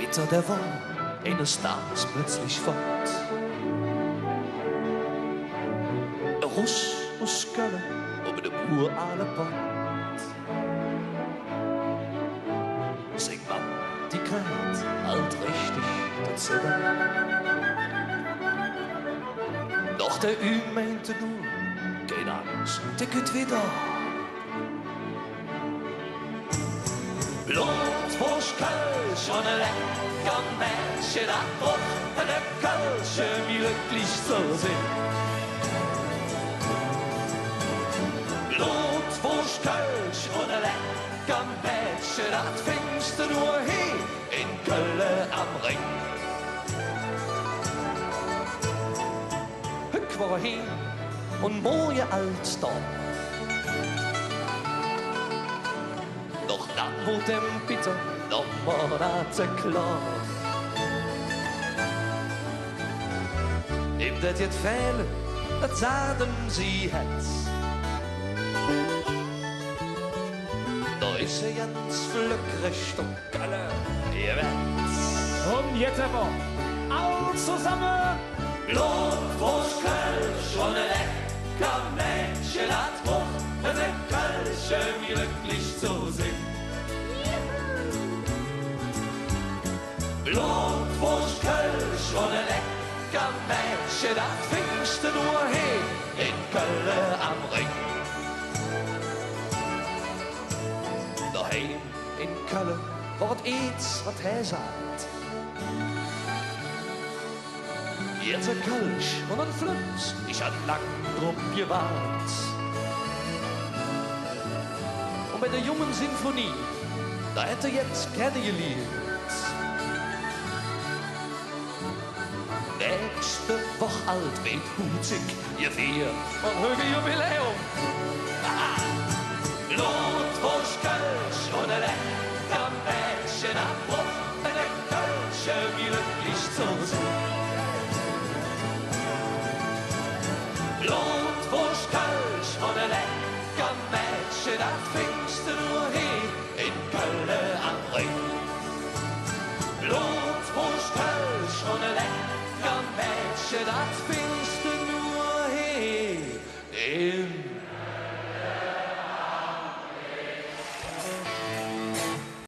Peter, der war eines Tages plötzlich fort. Ein Russ aus Köln um den uralen Pott. Sing Mann, die kriegt halt richtig dazu. Doch der Ü meinte nur, keine Angst, der geht wieder. Blutwurst, Kölsch und ein lecker Mädchen, das braucht der Kölsch, wie glücklich zu sein. Blutwurst, Kölsch und ein lecker Mädchen, das findest du nur hier in Köln am Ring. Ich war hin und morgen alt da. Doch dann wurde dem Peter noch Monate klar. Ihm das jetzt fehlen, das sagen sie jetzt. Da ist er ganz glücklich und Kalle, ihr wett's. Und jetzt aber all zusammen. Blutwurst, Kölsch und ein lecker Mädchen, das braucht der Kölsch, wie glücklich zu sein. Blutwurst, Kölsch und ein lecker Mädchen, das findest du nur hier in Köln am Ring. Daheim in Köln wird eins, was er sagt. Jetzt ein Kölsch und ein Flims, ich hab lang drum gewartet. Und bei der jungen Sinfonie, da hätte jetzt gerne geliebt. Nächste Woche alt wird hutzig, ihr vier von Höge Jubiläum. Blutwurst, Kölsch und ein lecker Mädchen, am Bruch der Kölsch, wie glücklich zu sein. Blutwurst, Kölsch und ein lecker Mädchen, das findest du nur hier in Köln am Ring. Blutwurst, Kölsch und ein lecker Mädchen, das findest du nur hier in